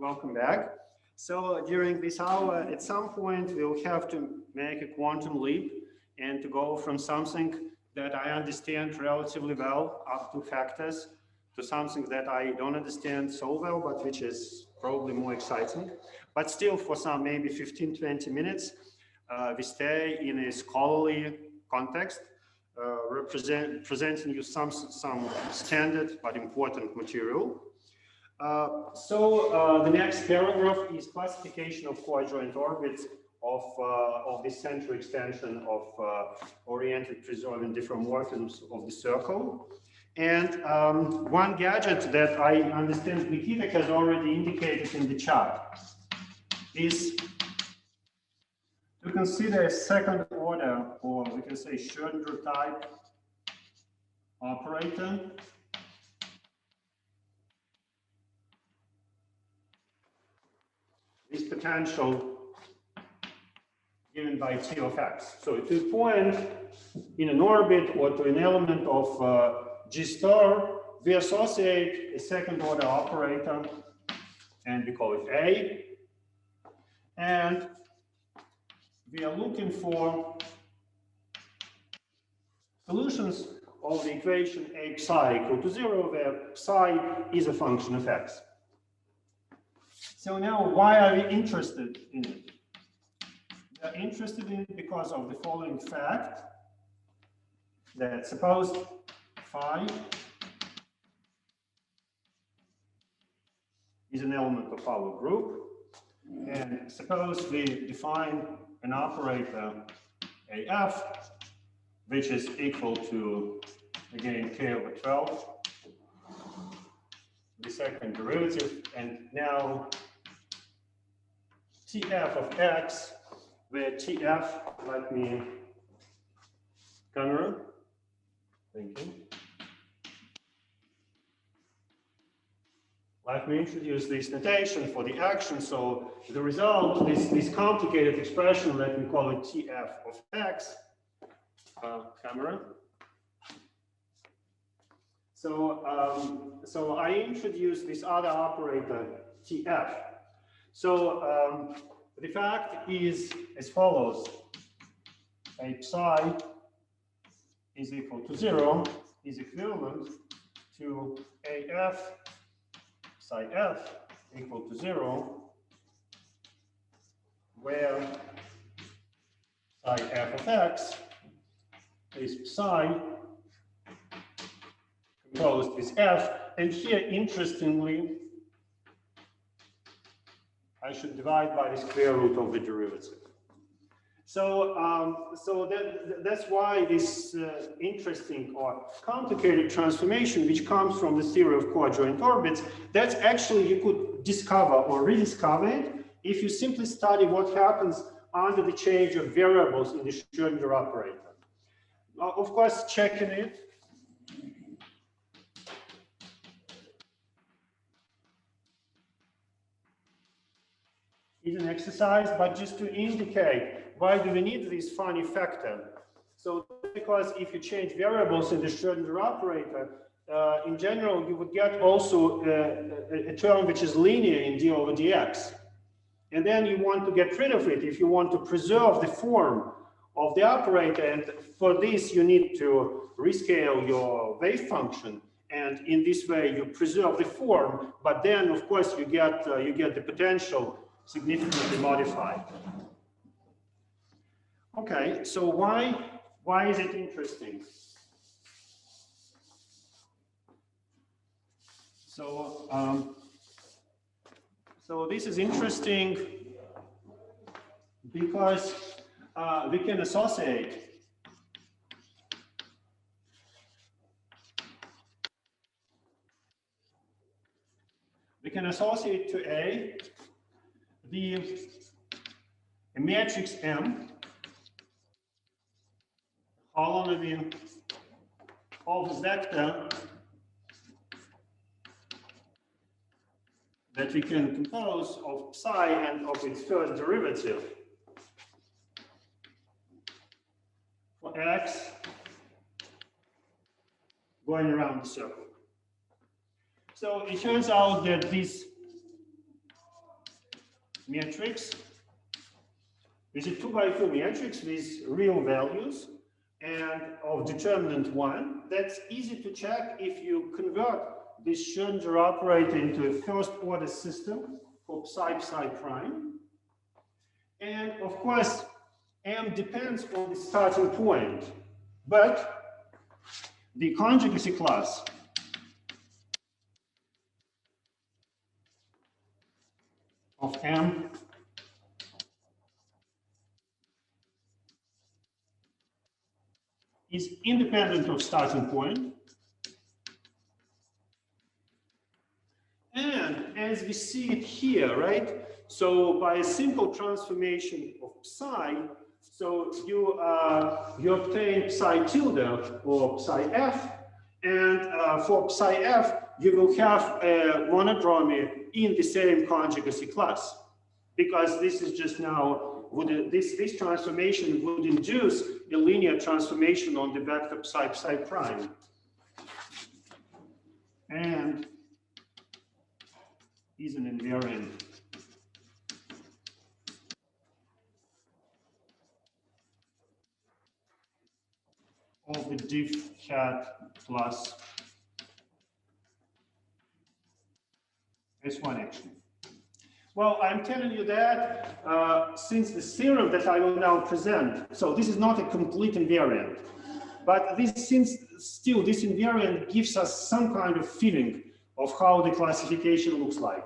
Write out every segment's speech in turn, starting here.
welcome back. So during this hour, at some point, we'll have to make a quantum leap and to go from something that I understand relatively well up to factors to something that I don't understand so well, but which is probably more exciting. But still, for some maybe 15-20 minutes, we stay in a scholarly context, presenting you some standard but important material. The next paragraph is classification of coadjoint orbits of the central extension of oriented preserving diffeomorphisms of the circle. And one gadget that I understand Nikita has already indicated in the chart is to consider a second order, or we can say Schrödinger type operator this potential given by T of x. So to a point in an orbit or to an element of G star, we associate a second order operator and we call it A. And we are looking for solutions of the equation A psi equal to 0, where psi is a function of x. So now, why are we interested in it? We are interested in it because of the following fact, that suppose phi is an element of our group, and suppose we define an operator AF, which is equal to, again, k over 12, the second derivative, and now Tf of x, where Tf, let me camera, thank you. Let me introduce this notation for the action. So the result, this complicated expression, let me call it Tf of x, camera. So I introduce this other operator Tf. So the fact is as follows: A psi is equal to 0 is equivalent to AF psi f equal to 0, where psi f of x is psi composed with f, and here, interestingly, I should divide by the square root of the derivative. So, that's why this interesting or complicated transformation, which comes from the theory of coadjoint orbits, that's actually you could discover or rediscover it if you simply study what happens under the change of variables in the Schrödinger operator. Of course, checking it. Is an exercise, but just to indicate why do we need this funny factor. So because if you change variables in the Schrödinger operator, in general, you would get also a term which is linear in d over dx. And then you want to get rid of it if you want to preserve the form of the operator. And for this, you need to rescale your wave function. And in this way, you preserve the form, but then, of course, you get the potential significantly modified. Okay, so why is it interesting? So this is interesting because we can associate to A a matrix M holonomy of Zetta that we can compose of psi and of its first derivative for x going around the circle. So it turns out that this matrix, with a 2 by 2 matrix with real values and of determinant 1. That's easy to check if you convert this Schrödinger operator into a first order system for psi prime. And of course, M depends on the starting point, but the conjugacy class of M is independent of starting point. And as we see it here, right? So by a simple transformation of psi, so you obtain psi tilde or psi f, and for psi f, you will have a monodromy in the same conjugacy class, because this is just now, this transformation would induce a linear transformation on the vector psi prime. And is an invariant of the diff hat plus S1 action. Well, I'm telling you that since the theorem that I will now present, so this is not a complete invariant, but since still this invariant gives us some kind of feeling of how the classification looks like.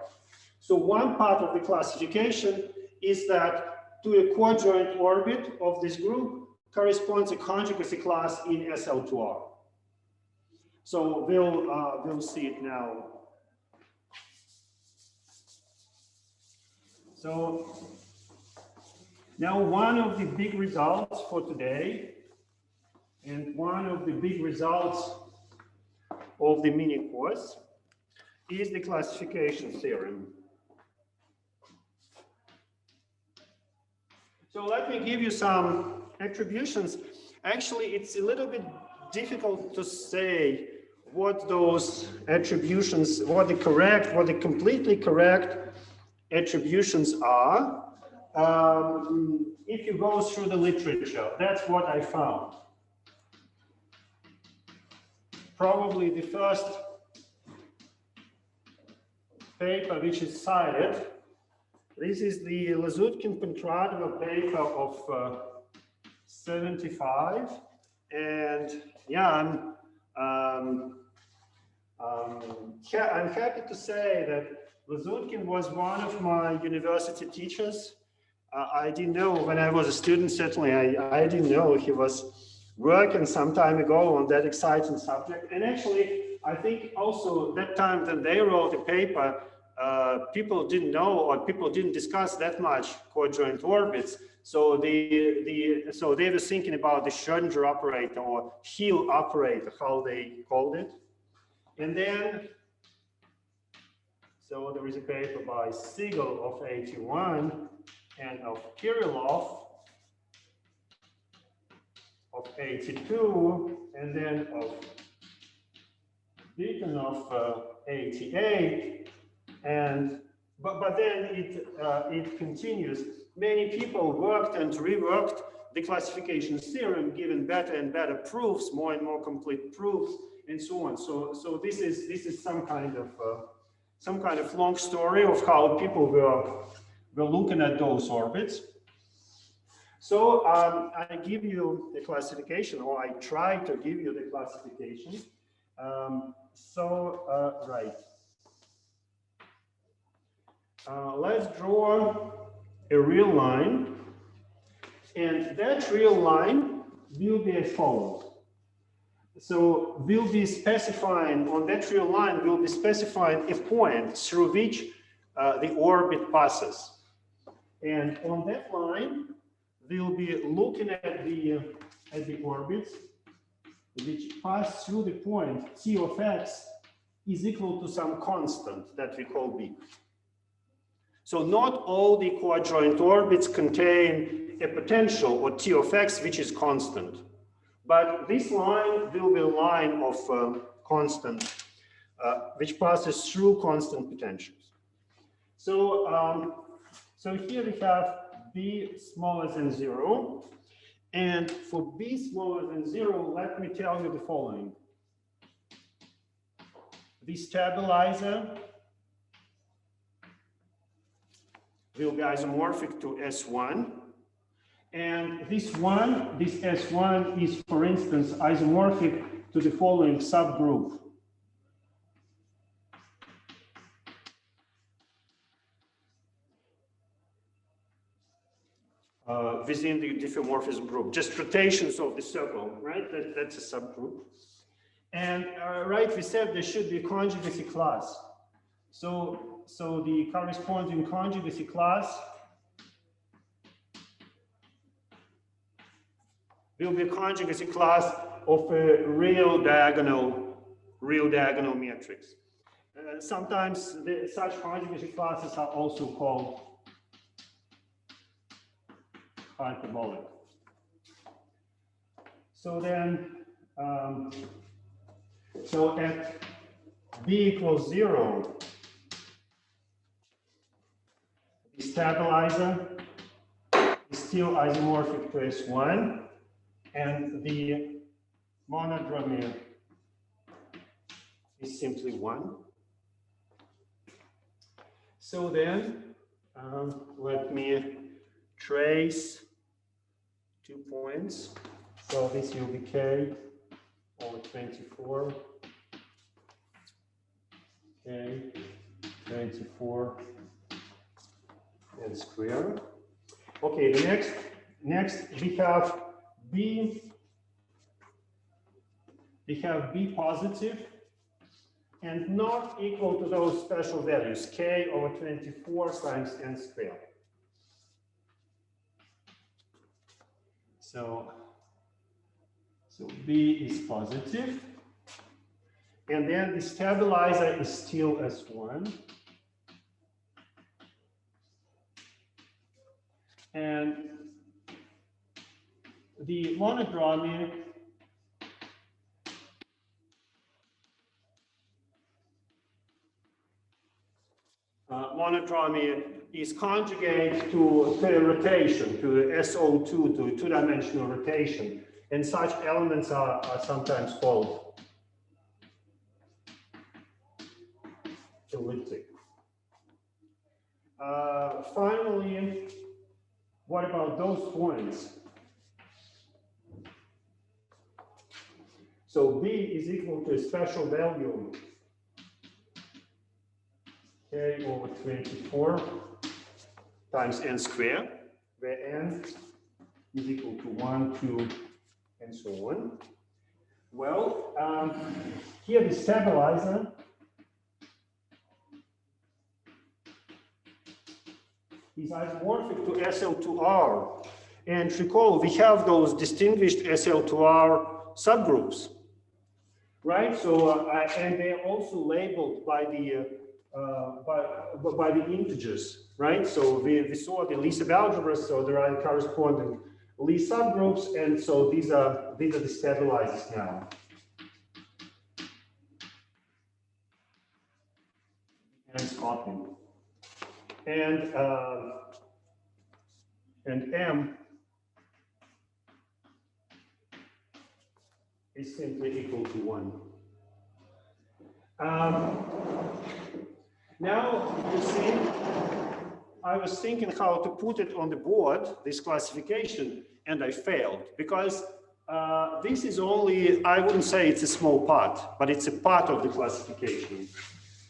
So one part of the classification is that to a coadjoint orbit of this group corresponds a conjugacy class in SL2R. So we'll see it now. So now one of the big results for today, and one of the big results of the mini course, is the classification theorem. So let me give you some attributions. Actually, it's a little bit difficult to say what those attributions, what the completely correct attributions are. If you go through the literature, that's what I found. Probably the first paper which is cited, this is the Lazutkin-Pentradova paper of 75, and yeah, I'm happy to say that Lazutkin was one of my university teachers. I didn't know when I was a student, certainly I didn't know he was working some time ago on that exciting subject. And actually, I think also that time that they wrote a paper, people didn't know, or people didn't discuss that much coadjoint orbits. So so they were thinking about the Schrödinger operator or Hill operator, how they called it. And then, so there is a paper by Siegel of 81 and of Kirillov of 82, and then of Beaton of 88, and but then it continues. Many people worked and reworked the classification theorem, given better and better proofs, more and more complete proofs, and so on. So this is some kind of long story of how people were looking at those orbits. So I give you the classification, or I try to give you the classification. Right. Let's draw a real line, and that real line will be as follows. So we'll be specifying, on that real line, we'll be specifying a point through which the orbit passes. And on that line, we'll be looking at the orbits which pass through the point T of x is equal to some constant that we call B. So not all the coadjoint orbits contain a potential, or T of x, which is constant. But this line will be a line of constant, which passes through constant potentials. So So here we have b smaller than 0. And for b smaller than 0, let me tell you the following. The stabilizer will be isomorphic to S1. And this S1 is, for instance, isomorphic to the following subgroup. Within the diffeomorphism group, just rotations of the circle, right? That's a subgroup. And right, we said there should be a conjugacy class. So the corresponding conjugacy class will be a conjugacy class of a real diagonal matrix. Sometimes such conjugacy classes are also called hyperbolic. So then, so at b equals 0, the stabilizer is still isomorphic to S1, and the monodromy is simply 1. So then, let me trace 2 points. So this will be k over 24. K 24 and square. Okay, the next we have b positive and not equal to those special values, k over 24 times n squared. So b is positive, and then the stabilizer is still S1. And the monodromy is conjugate to a rotation, to SO2, to a two-dimensional rotation. And such elements are sometimes called elliptic. Finally, what about those points? So b is equal to a special value k over 24 times n squared, where n is equal to 1, 2, and so on. Well, here the stabilizer is isomorphic to SL2R. And recall, we have those distinguished SL2R subgroups, right? So, and they're also labeled by the integers, right? So we saw the Lie subalgebra, so there are corresponding Lie subgroups, and so these are the stabilizers now. And swapping. And M is simply equal to 1. Now, you see, I was thinking how to put it on the board, this classification, and I failed, because this is only, I wouldn't say it's a small part, but it's a part of the classification.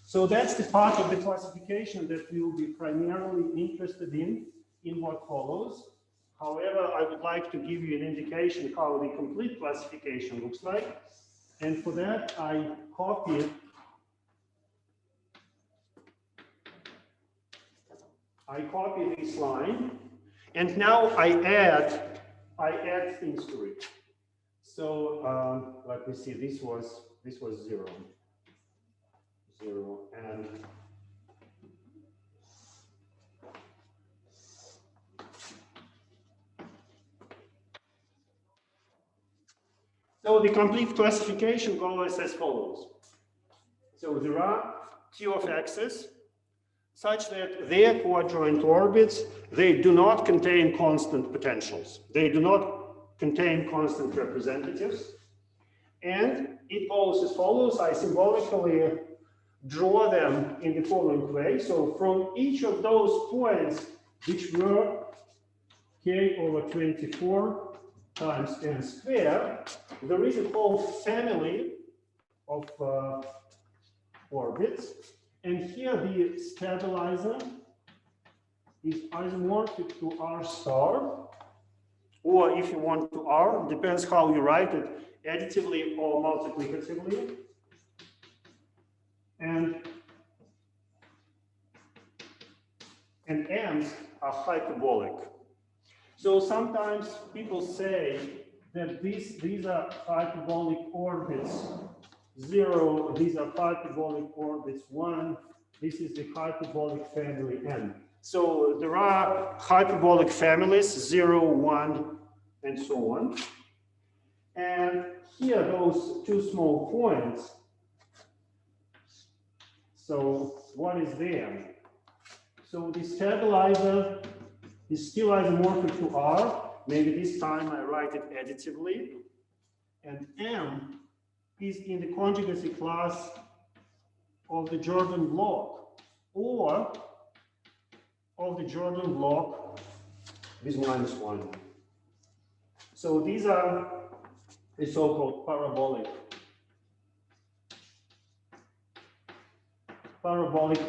So that's the part of the classification that we will be primarily interested in what follows. However, I would like to give you an indication how the complete classification looks like. And for that, I copy this line, and now I add things to it. So let me see. This was 0, and so the complete classification goes as follows. So there are T of x's such that their coadjoint orbits, they do not contain constant potentials. They do not contain constant representatives. And it goes as follows. I symbolically draw them in the following way. So from each of those points, which were k over 24 times n squared, there is a whole family of orbits. And here the stabilizer is isomorphic to R star, or if you want to R, depends how you write it, additively or multiplicatively. And M's are hyperbolic. So sometimes people say that these are hyperbolic orbits 0, these are hyperbolic orbits 1, this is the hyperbolic family N. So there are hyperbolic families 0, 1, and so on. And here, those two small points. So what is there? So the stabilizer is still isomorphic to R. Maybe this time I write it additively. And M is in the conjugacy class of the Jordan block, or of the Jordan block with -1. So these are the so-called parabolic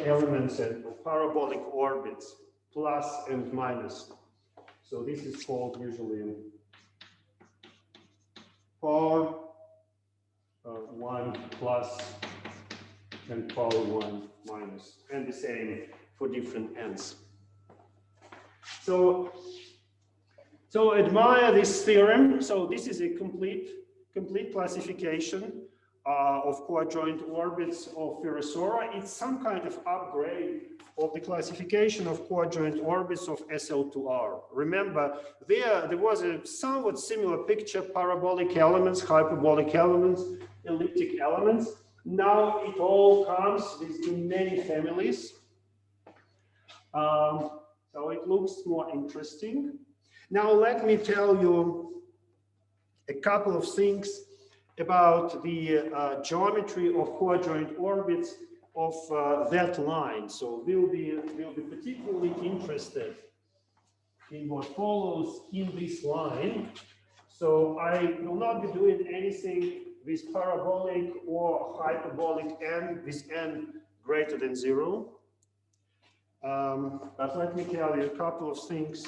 elements and parabolic orbits, plus and minus. So this is called usually power 1 plus and power 1 minus, and the same for different ends. So admire this theorem. So this is a complete classification of coadjoint orbits of Virasora. It's some kind of upgrade of the classification of coadjoint orbits of SL2R. Remember, there was a somewhat similar picture: parabolic elements, hyperbolic elements, elliptic elements. Now it all comes with many families. So it looks more interesting. Now let me tell you a couple of things about the geometry of coadjoint orbits of that line. So we'll be particularly interested in what follows in this line. So I will not be doing anything with parabolic or hyperbolic n, with n greater than 0. But let me tell you a couple of things.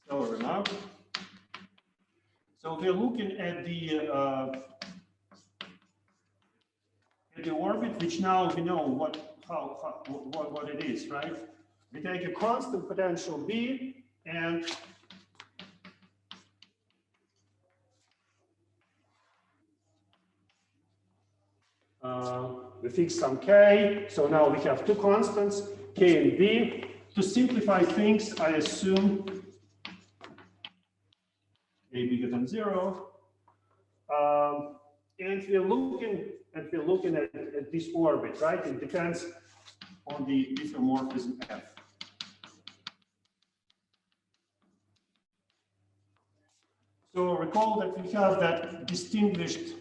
So remark. So we're looking at the orbit, which now we know what it is, right? We take a constant potential B and we fix some K. So now we have two constants, K and B. To simplify things, I assume A bigger than 0. And we're looking at this orbit, right? It depends on the diffeomorphism F. So recall that we have that distinguished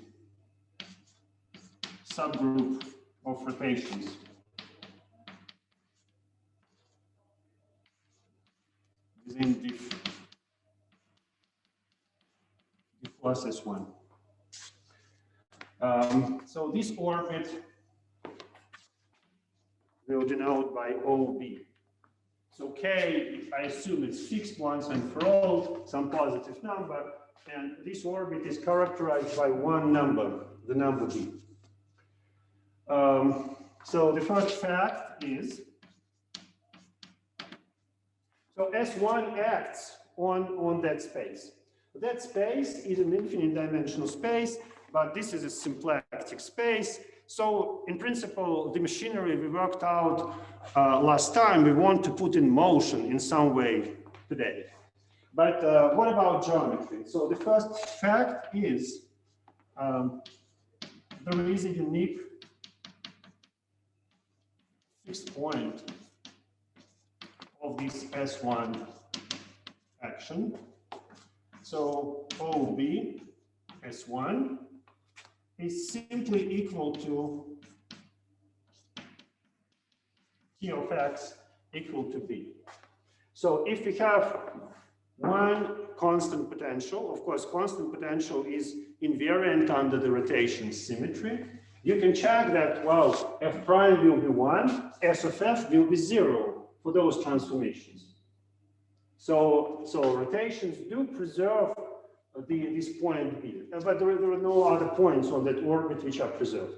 subgroup of rotations. Within diff plus S1. So this orbit will denote by OB. So K, I assume it's fixed once and for all, some positive number, and this orbit is characterized by one number, the number B. So the first fact is, so S1 acts on that space. That space is an infinite dimensional space, but this is a symplectic space. So in principle, the machinery we worked out last time, we want to put in motion in some way today. But what about geometry? So the first fact is there is a unique fixed point of this S1 action. So OB S1 is simply equal to T of X equal to B. So if we have one constant potential, of course, constant potential is invariant under the rotation symmetry. You can check that, well, F prime will be 1, S of F will be 0 for those transformations. So rotations do preserve this point B, but there are no other points on that orbit which are preserved.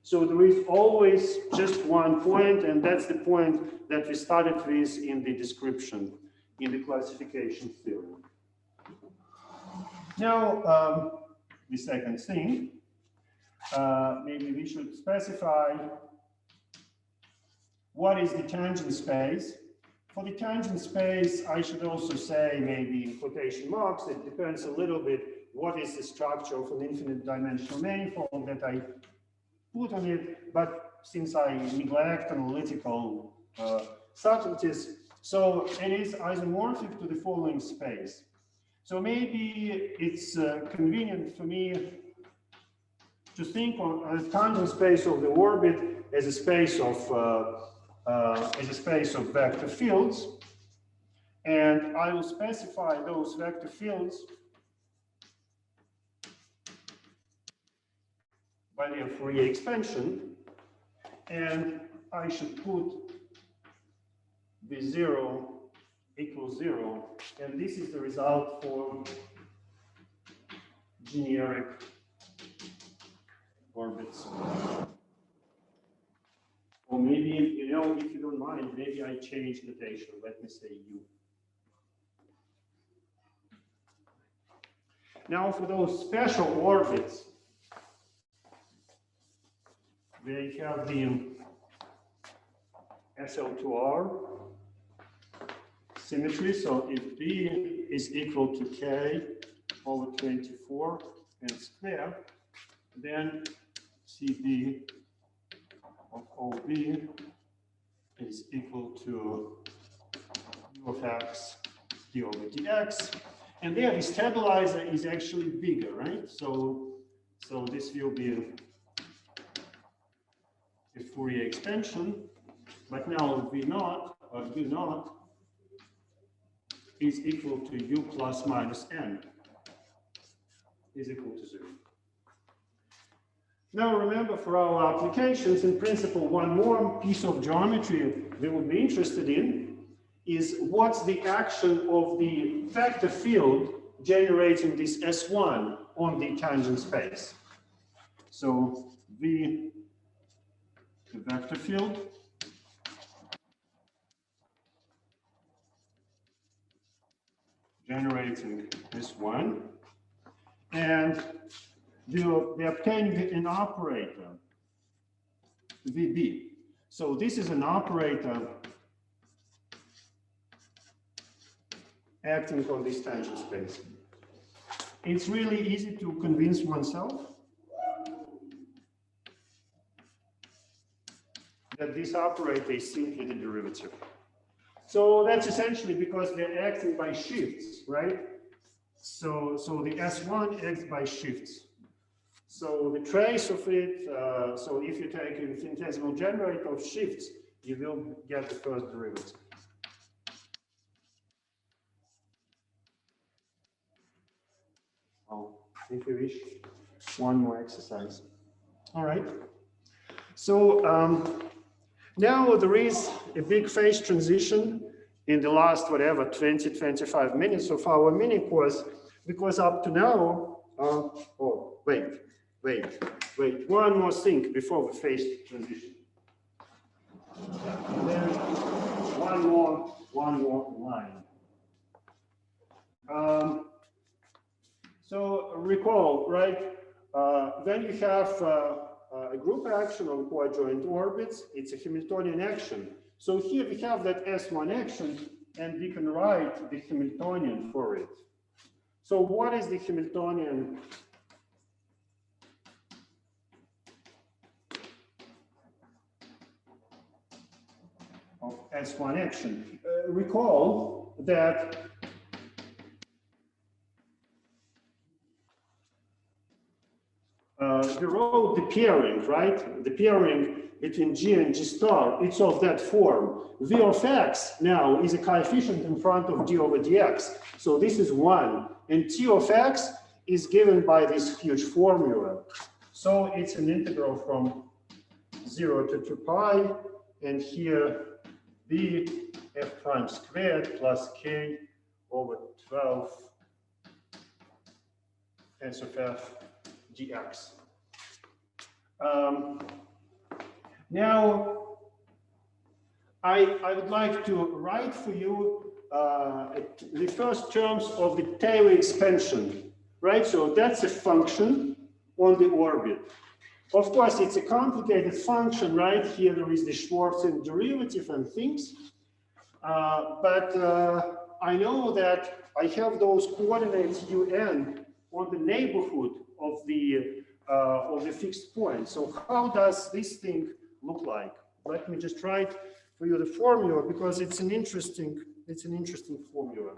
So there is always just one point, and that's the point that we started with in the description, in the classification theorem. Now, the second thing, maybe we should specify what is the tangent space. For the tangent space, I should also say, maybe in quotation marks, it depends a little bit what is the structure of an infinite dimensional manifold that I put on it, but since I neglect analytical subtleties, so it is isomorphic to the following space. So maybe it's convenient for me to think of a tangent space of the orbit as a space of vector fields, and I will specify those vector fields by their Fourier expansion, and I should put V0 equals 0, and this is the result for generic orbits. Or maybe, you know, if you don't mind, maybe I change notation. Let me say U. Now, for those special orbits, they have the SL2R symmetry. So if B is equal to K over 24 and square, then CB of OB is equal to U of X d over dx. And there the stabilizer is actually bigger, right? So this will be a Fourier expansion, but now V0 or U0 is equal to U plus minus N is equal to 0. Now remember, for our applications, in principle, one more piece of geometry we would be interested in is what's the action of the vector field generating this S1 on the tangent space. So V, the vector field, generating S1, and we obtain an operator, VB. So this is an operator acting on this tangent space. It's really easy to convince oneself that this operator is simply the derivative. So that's essentially because they're acting by shifts, right? So the S1 acts by shifts. So the trace of it, so if you take an infinitesimal generator of shifts, you will get the first derivative. Oh, if you wish, one more exercise. All right. So now there is a big phase transition in the last, whatever, 20, 25 minutes of our mini course, because up to now, oh, wait, one more thing before the phase transition. And then one more line. So recall, right, when you have a group action on coadjoint orbits. It's a Hamiltonian action. So here we have that S1 action, and we can write the Hamiltonian for it. So what is the Hamiltonian? Of S1 action. Recall that we wrote the pairing, right? The pairing between G and G star, it's of that form. V of x now is a coefficient in front of d over dx. So this is 1. And T of x is given by this huge formula. So it's an integral from 0 to 2 pi. And here b f prime squared plus k over 12 s of f dx. Now, I would like to write for you the first terms of the Taylor expansion, right? So that's a function on the orbit. Of course, it's a complicated function, right? Here there is the Schwarzian derivative and things. But I know that I have those coordinates un on the neighborhood of the fixed point. So how does this thing look like? Let me just write for you the formula, because it's an interesting formula.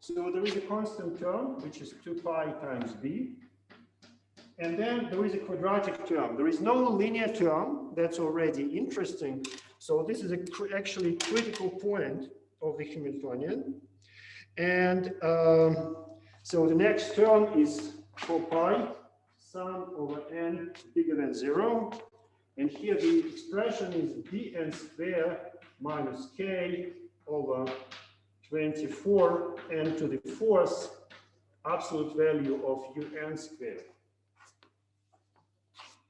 So there is a constant term, which is 2 pi times b. And then there is a quadratic term. There is no linear term. That's already interesting. So this is actually critical point of the Hamiltonian. And so the next term is 4 pi sum over n bigger than 0. And here the expression is bn squared minus k over 24 n to the 4th absolute value of un squared.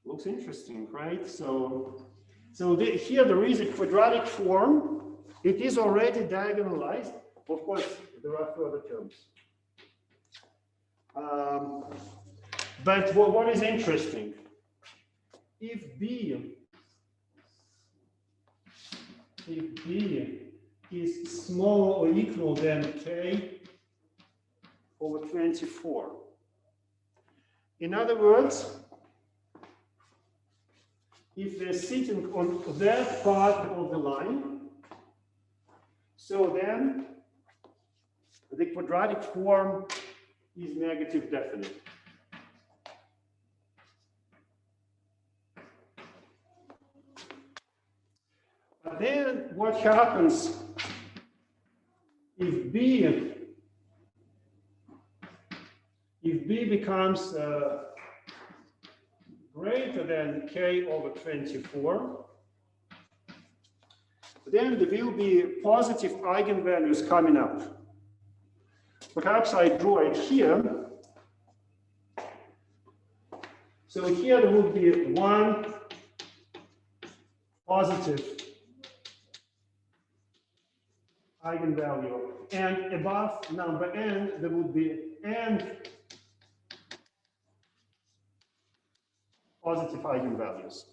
Looks interesting, right? So here there is a quadratic form. It is already diagonalized. Of course, there are further terms. But what is interesting? If b is smaller or equal than k over 24. In other words, if they're sitting on that part of the line, so then the quadratic form is negative definite. But then what happens if b becomes greater than k over 24, then there will be positive eigenvalues coming up. Perhaps I draw it here. So here there would be one positive eigenvalue, and above number n there would be n positive eigenvalues.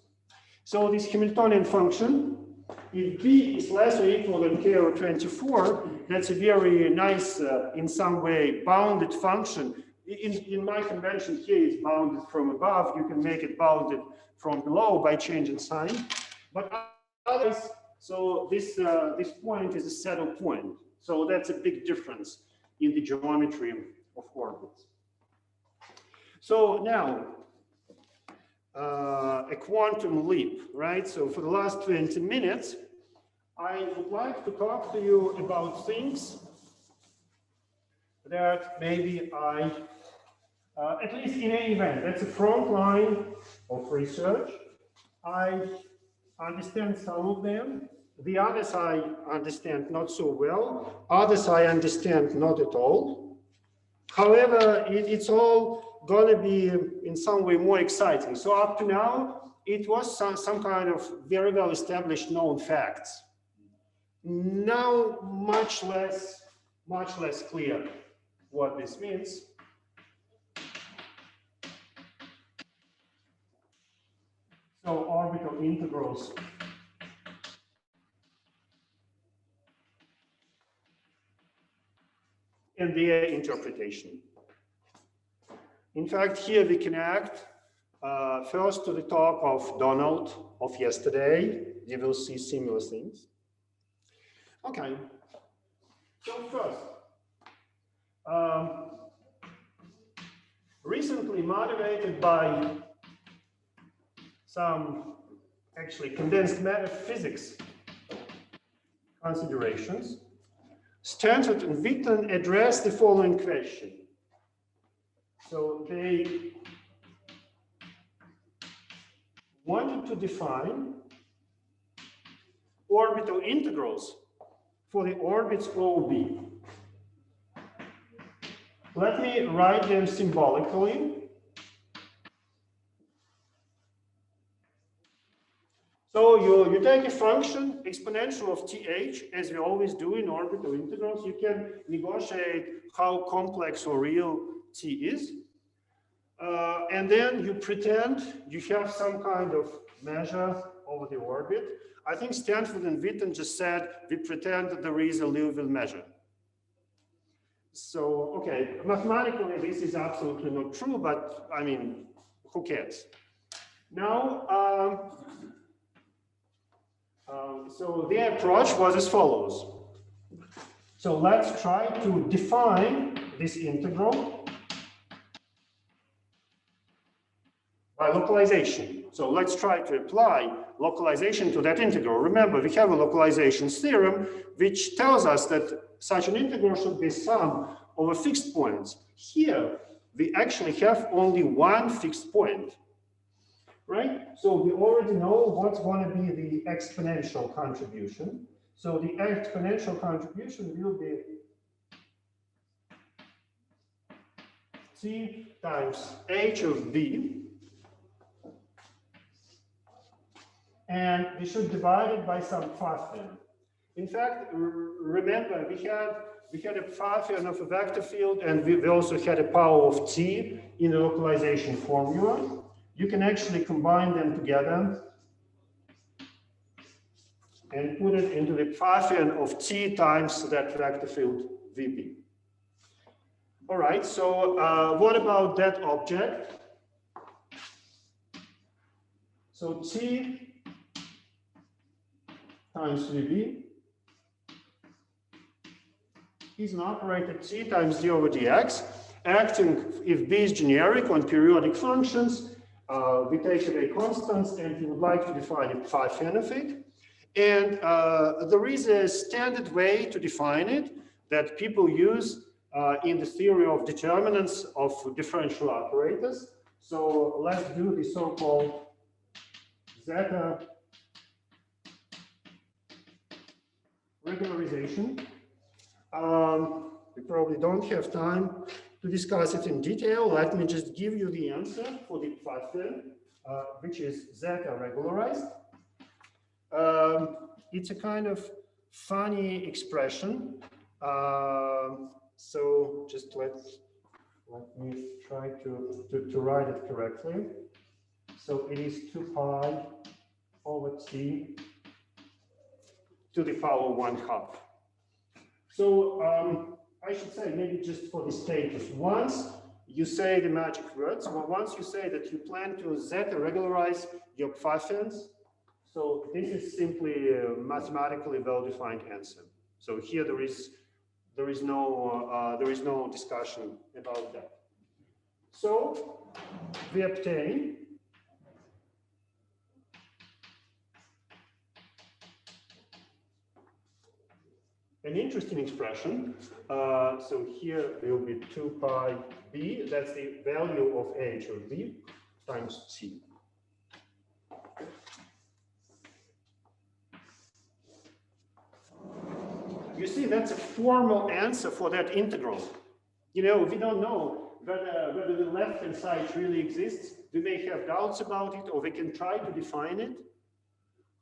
So this Hamiltonian function, if b is less or equal than k over 24, that's a very nice, in some way, bounded function. In my convention here, it's bounded from above. You can make it bounded from below by changing sign. But otherwise, so this point is a saddle point. So that's a big difference in the geometry of orbits. So now, a quantum leap, right? So for the last 20 minutes, I would like to talk to you about things that maybe at least in any event, that's a front line of research. I understand some of them. The others I understand not so well. Others I understand not at all. However, it's all going to be in some way more exciting. So up to now, it was some kind of very well established known facts. Now, much less clear what this means. orbital integrals and their interpretation. In fact, here we connect first to the talk of Donald of yesterday. You will see similar things. Okay, so first, recently motivated by some actually condensed matter physics considerations, Stanford and Witten addressed the following question. So they wanted to define orbital integrals for the orbits OB. Let me write them symbolically. So you take a function, exponential of th, as we always do in orbital integrals. You can negotiate how complex or real t is. And then you pretend you have some kind of measure over the orbit. I think Stanford and Witten just said, we pretend that there is a Liouville measure. So, okay, mathematically, this is absolutely not true, but I mean, who cares? Now, so the approach was as follows. So let's try to define this integral by localization. So let's try to apply localization to that integral. Remember, we have a localization theorem which tells us that such an integral should be sum over fixed points. Here, we actually have only one fixed point, right? So we already know what's going to be the exponential contribution. So the exponential contribution will be t times h of b. And we should divide it by some Pfaffian. In fact, remember, we had a Pfaffian of a vector field, and we also had a power of t in the localization formula. You can actually combine them together and put it into the Pfaffian of t times that vector field Vb. All right, so what about that object? So t times Vb is an operator t times d over dx, acting if b is generic on periodic functions. We take away constants, and we would like to define a Pfaffian of it. And there is a standard way to define it that people use in the theory of determinants of differential operators. So let's do the so-called Zetta regularization. We probably don't have time to discuss it in detail. Let me just give you the answer for the Pfaffian, which is Zetta regularized. It's a kind of funny expression. So just let me try to write it correctly. So it is 2 pi over t to the power 1/2. So I should say, maybe just for the status, once you say the magic words, or once you say that you plan to Zetta regularize your Pfaffians, so this is simply a mathematically well-defined answer. So here there is no discussion about that. So we obtain an interesting expression. So here will be 2 pi b, that's the value of h of b, times t. You see, that's a formal answer for that integral. You know, we don't know whether the left-hand side really exists. We may have doubts about it, or we can try to define it.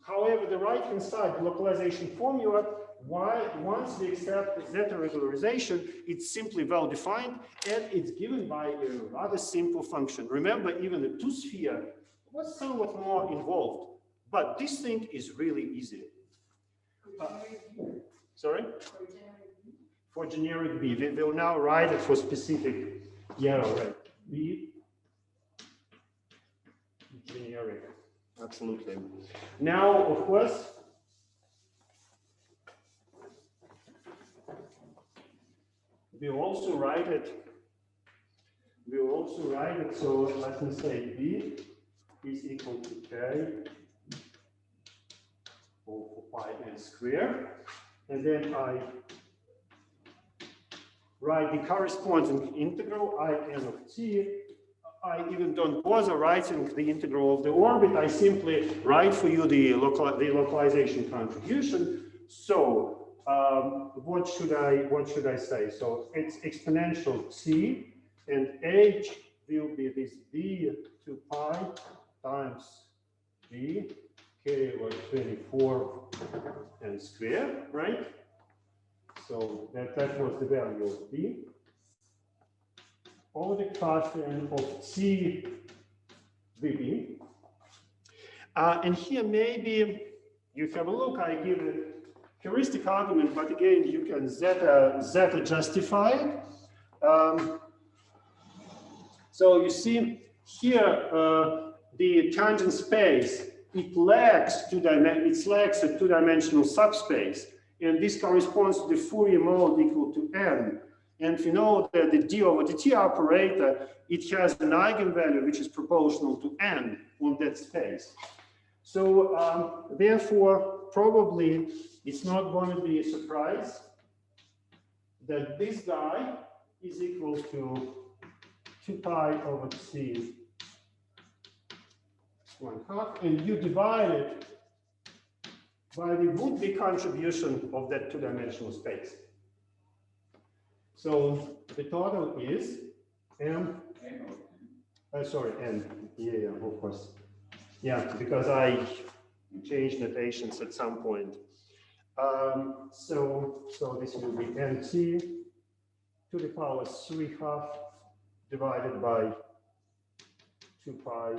However, the right-hand side, the localization formula, once we accept Zetta regularization, it's simply well-defined, and it's given by a rather simple function. Remember, even the two-sphere was somewhat more involved. But this thing is really easy. Sorry? For generic B. We will now write it for specific. Yeah, right. B. Generic. Absolutely. Now, of course, we'll also write it. So let me say B is equal to K over pi n squared. And then I write the corresponding integral In of t. I even don't bother writing the integral of the orbit. I simply write for you the localization contribution. So what should I say? So it's exponential t, and h will be this b 2 pi times b k over 24 n squared, right? So that was the value of b. Over the coefficient of t vb. And here maybe you have a look, I give a heuristic argument, but again, you can zeta justify it. So you see here, the tangent space, it lacks a two-dimensional subspace, and this corresponds to the Fourier mode equal to n. And we know that the d over dt operator, it has an eigenvalue which is proportional to n on that space. So therefore, probably it's not going to be a surprise that this guy is equal to 2 pi over t 1/2, and you divide it by the would-be contribution of that two-dimensional space. So the total is n. N. Yeah, of course. Yeah, because I changed notations at some point. So this will be nt to the power 3/2 divided by 2 pi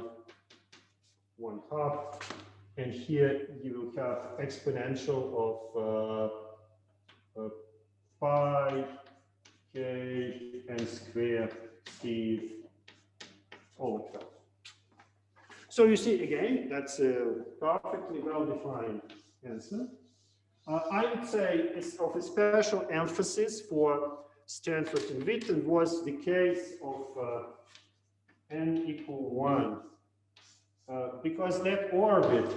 1/2, and here you will have exponential of pi k n squared t over 12. So you see again, that's a perfectly well-defined answer. I would say it's of a special emphasis for Stanford and Witten was the case of n equal 1, because that orbit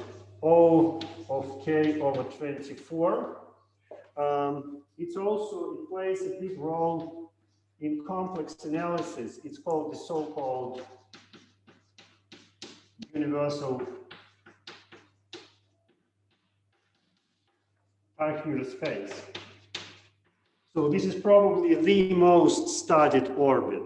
O of k over 24, it plays a big role in complex analysis. It's called the so-called universal Eichner space. So this is probably the most studied orbit.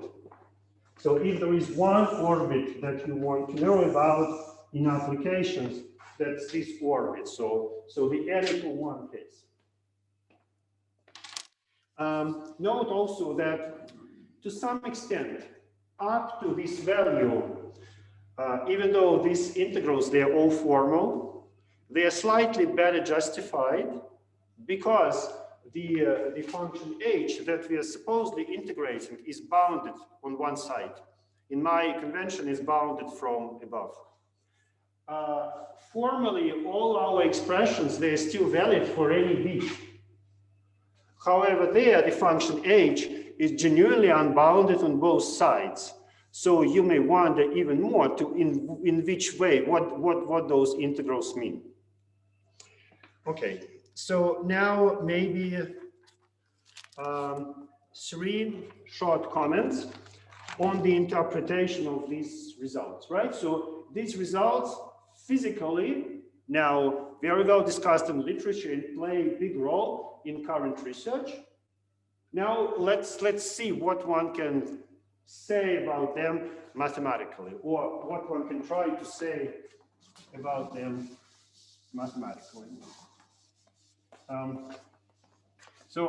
So if there is one orbit that you want to know about in applications, that's this orbit. So the n equal 1 case. Note also that to some extent, up to this value, even though these integrals, they are all formal, they are slightly better justified because the function h that we are supposedly integrating is bounded on one side. In my convention, is bounded from above. Formally, all our expressions, they are still valid for any b. However, there, the function h is genuinely unbounded on both sides. So you may wonder even more in which way, what those integrals mean. Okay, so now maybe 3 short comments on the interpretation of these results, right? So these results physically now very well discussed in literature and play a big role in current research. Now let's see what one can say about them mathematically, or what one can try to say about them mathematically. So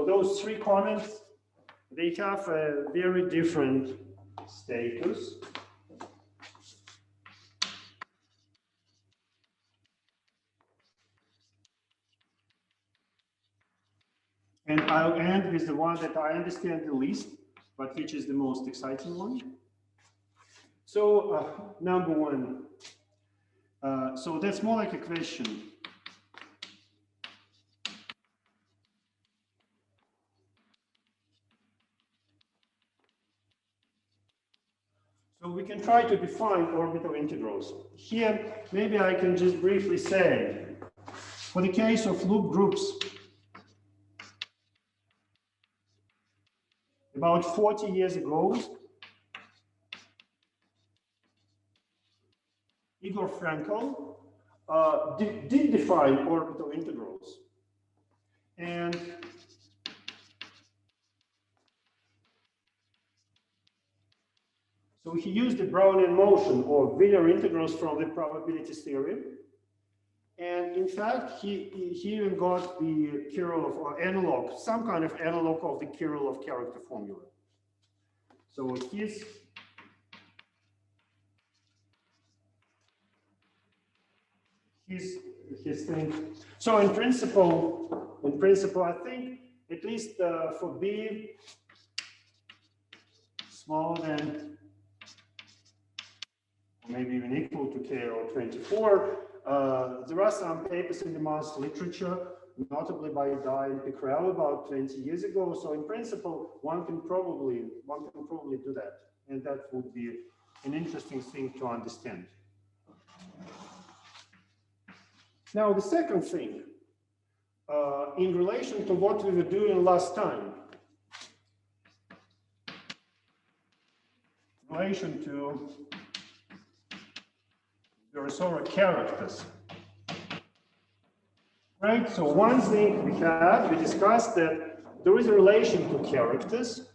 those 3 comments, they have a very different status. And I'll end with the one that I understand the least, but which is the most exciting one. So number one. So that's more like a question. So we can try to define orbital integrals. Here, maybe I can just briefly say, for the case of loop groups, about 40 years ago, Igor Frankl did define orbital integrals. And so he used the Brownian motion or Wiener integrals from the probability theorem. And in fact, he even got the Kirillov or analog, some kind of analog of the Kirillov character formula. So his thing. So in principle, I think at least for B smaller than, or maybe even equal to K or 24, there are some papers in the mass literature, notably by Dye and Pickrell about 20 years ago. So in principle, one can probably do that, and that would be an interesting thing to understand. Now, the second thing, in relation to what we were doing last time, in relation to Virasoro characters. Right, so one thing we discussed that there is a relation to characters,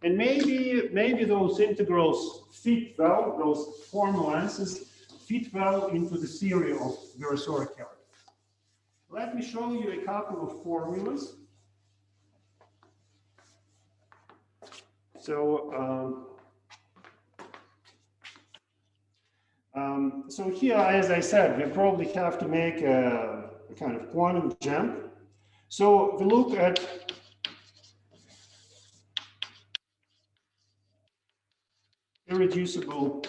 and maybe those integrals fit well, those formulas fit well into the theory of Virasoro characters. Let me show you a couple of formulas. So, so here, as I said, we probably have to make a kind of quantum jump. So we look at irreducible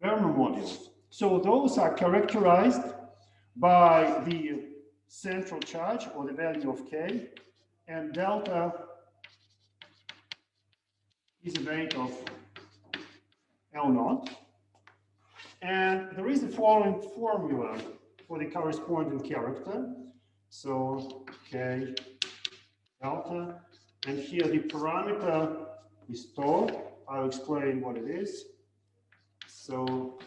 Werner modules. So those are characterized by the central charge or the value of K, and delta is a weight of L0. And there is the following formula for the corresponding character. So K delta, and here the parameter is tau. I'll explain what it is. So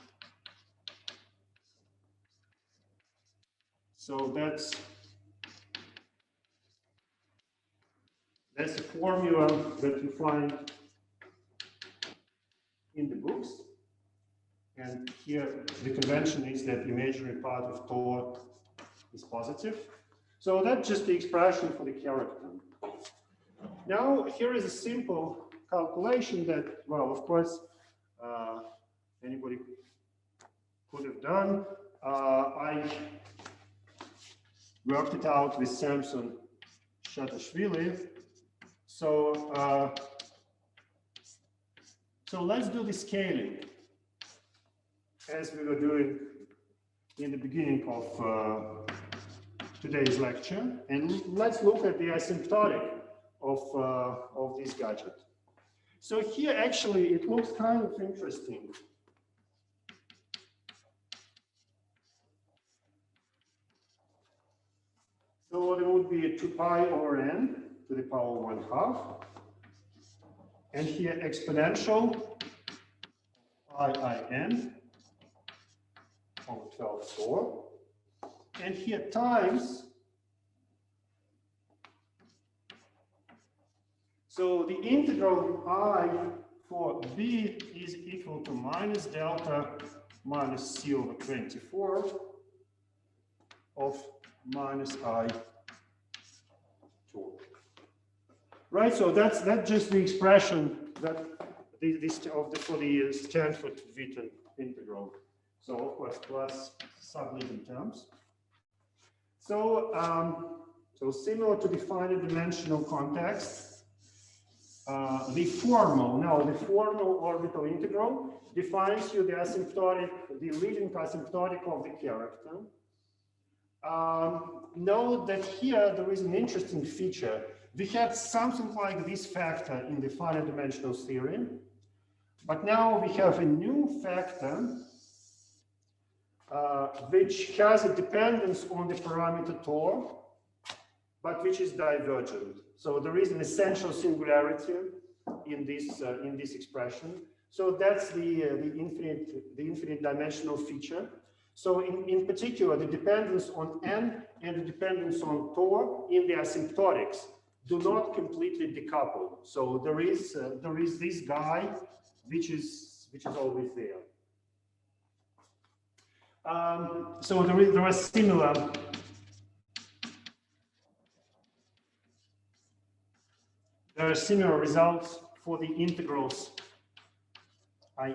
that's a formula that you find in the books. And here the convention is that the imaginary part of tau is positive. So that's just the expression for the character. Now here is a simple calculation that, well, of course, anybody could have done. I worked it out with Samson Shatashvili. So, so let's do the scaling as we were doing in the beginning of today's lecture, and let's look at the asymptotic of this gadget. So here actually it looks kind of interesting. So there would be a 2 pi over n to the power 1/2, and here exponential IIN over 12/4, and here times. So the integral I for B is equal to minus delta minus C over 24 of minus I 2. Right, so that's just the expression that for the Stanford-Witten integral. So of course plus sublevin terms. So similar to the finite dimensional context, the formal orbital integral defines you the asymptotic, the leading asymptotic of the character. Note that here there is an interesting feature. We had something like this factor in the finite dimensional theorem, but now we have a new factor which has a dependence on the parameter tau, but which is divergent. So there is an essential singularity in this expression. So that's the infinite dimensional feature. So in particular, the dependence on n and the dependence on tau in the asymptotics do not completely decouple. So there is this guy which is always there. So there are similar results for the integrals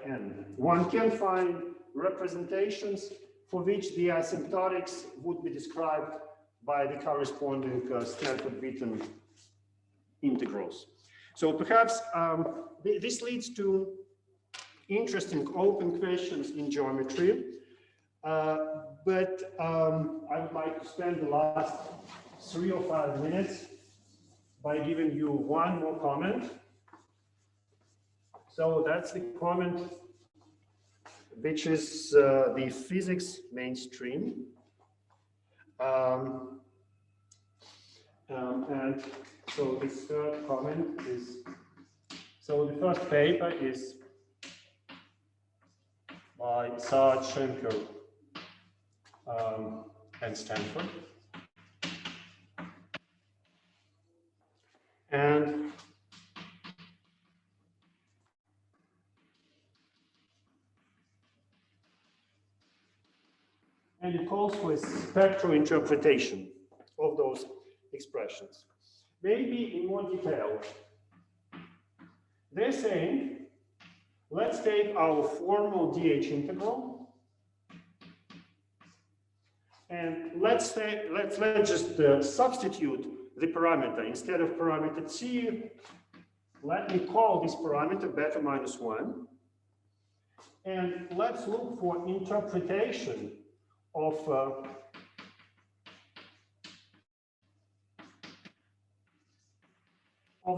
in. One can find representations for which the asymptotics would be described by the corresponding Stanford-Witten integrals. So perhaps this leads to interesting open questions in geometry, but I would like to spend the last 3 or 5 minutes by giving you one more comment. So that's the comment which is the physics mainstream. And so this third comment is, so the first paper is by Schenker and Stanford. And it calls for a spectral interpretation of those expressions. Maybe in more detail. They're saying, let's take our formal DH integral, and let's just substitute the parameter. Instead of parameter t, let me call this parameter beta minus 1. And let's look for interpretation of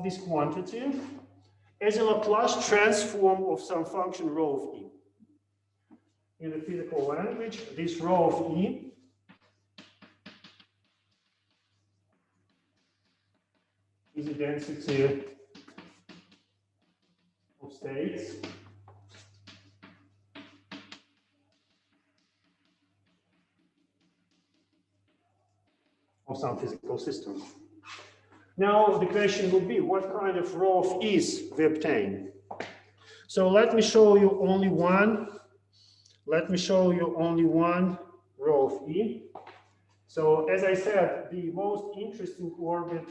this quantity as a Laplace transform of some function rho of e. In the physical language, this rho of e is a density of states of some physical system. Now the question would be, what kind of rho of e's we obtain? So let me show you only one. Let me show you only one rho of e. So as I said, the most interesting orbit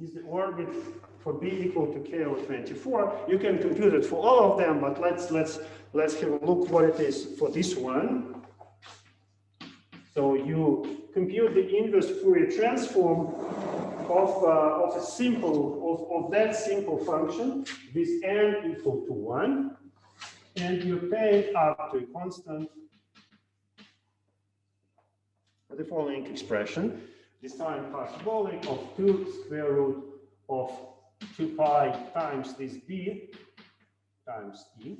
is the orbit for b equal to k over 24. You can compute it for all of them, but let's have a look what it is for this one. So you compute the inverse Fourier transform of that simple function with n equal to 1, and you obtain up to a constant the following expression, this time parabolic of 2 square root of 2 pi times this b times e.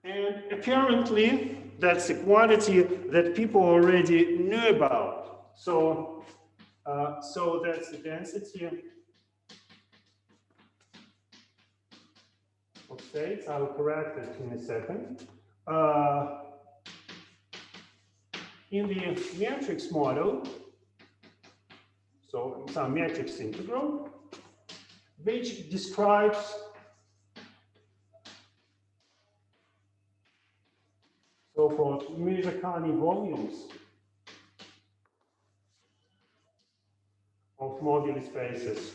And apparently, that's a quantity that people already knew about. So, so that's the density of states. I will correct it in a second. In the matrix model, so some matrix integral, which describes so-called Mirzakhani volumes of moduli spaces.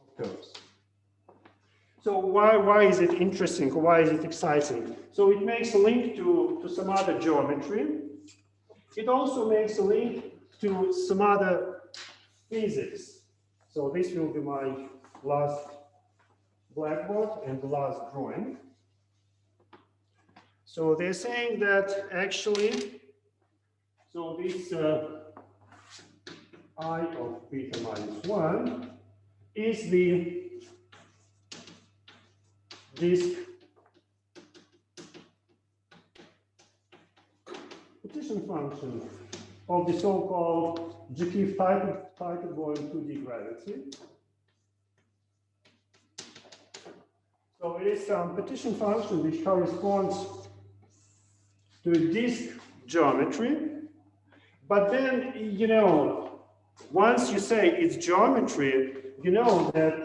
Of curves. So why is it interesting? Why is it exciting? So it makes a link to some other geometry. It also makes a link to some other physics. So this will be my last blackboard and the last drawing. So they're saying that actually, so this I of beta minus 1 is the disk partition function of the so-called GP type going 2D gravity. So it is some partition function which corresponds to a disk geometry. But then, you know, once you say it's geometry, you know that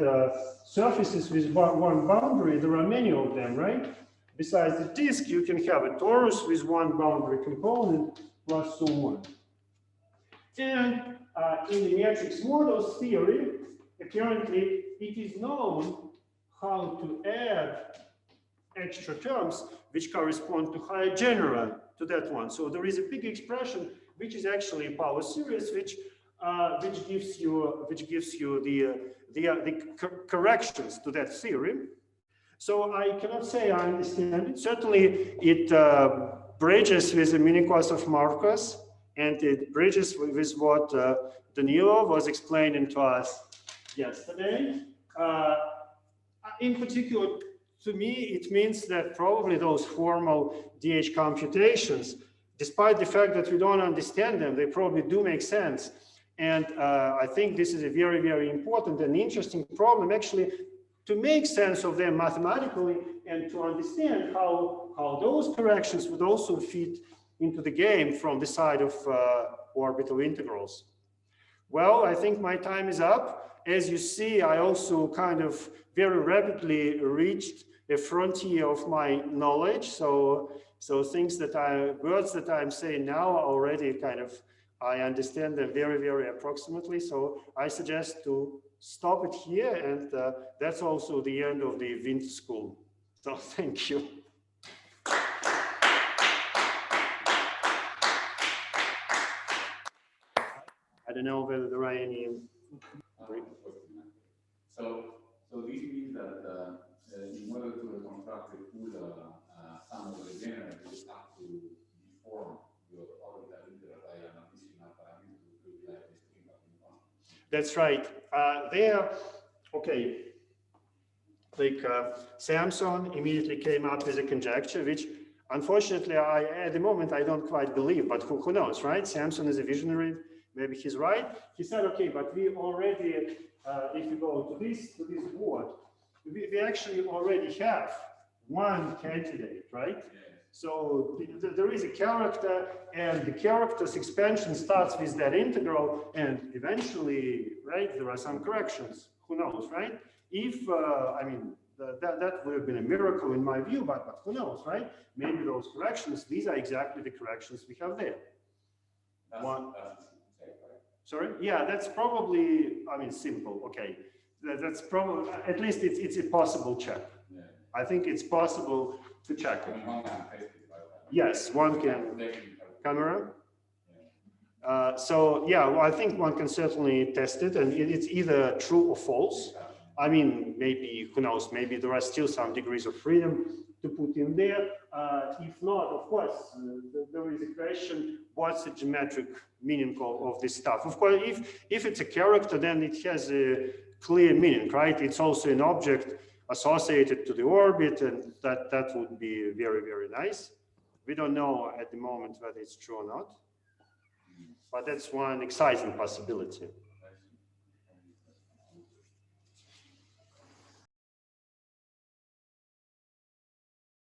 surfaces with one boundary, there are many of them, right? Besides the disk, you can have a torus with one boundary component plus so on. And in the matrix models theory, apparently it is known how to add extra terms which correspond to higher genera to that one. So there is a big expression which is actually a power series which gives you the corrections to that theory. So I cannot say I understand it. Certainly it bridges with the mini-class of Marcos, and it bridges with what Danilo was explaining to us yesterday. In particular, to me, it means that probably those formal DH computations, despite the fact that we don't understand them, they probably do make sense. And I think this is a very, very important and interesting problem, actually, to make sense of them mathematically and to understand how those corrections would also fit into the game from the side of orbital integrals. Well, I think my time is up. As you see, I also kind of very rapidly reached a frontier of my knowledge. So things that words that I'm saying now already kind of, I understand them very, very approximately. So I suggest to stop it here. And that's also the end of the winter school. So thank you. I don't know whether there are any. So this means that in order to reconstruct a full sum of the genera, you have to deform your orbital integral by an additional parameter to look like the string of Anton. That's right. Okay. Like Samson immediately came up with a conjecture, which unfortunately at the moment I don't quite believe, but who knows, right? Samson is a visionary. Maybe he's right. He said, okay, but we already, if you go to this board, we actually already have one candidate, right? Yeah. So there is a character, and the character's expansion starts with that integral, and eventually, right, there are some corrections. Who knows, right? If, I mean, that would have been a miracle in my view, but who knows, right? Maybe those corrections, these are exactly the corrections we have there. Sorry? Yeah, that's probably, I mean, simple. Okay. That's probably, at least it's a possible check. Yeah. I think it's possible to check it. Yes, one can. Camera? Yeah. So, yeah, well, I think one can certainly test it, and it's either true or false. I mean, maybe, who knows, maybe there are still some degrees of freedom to put in there. If not, of course, there is a question, what's the geometric meaning of this stuff? Of course, if it's a character, then it has a clear meaning, right? It's also an object associated to the orbit, and that would be very, very nice. We don't know at the moment whether it's true or not, but that's one exciting possibility.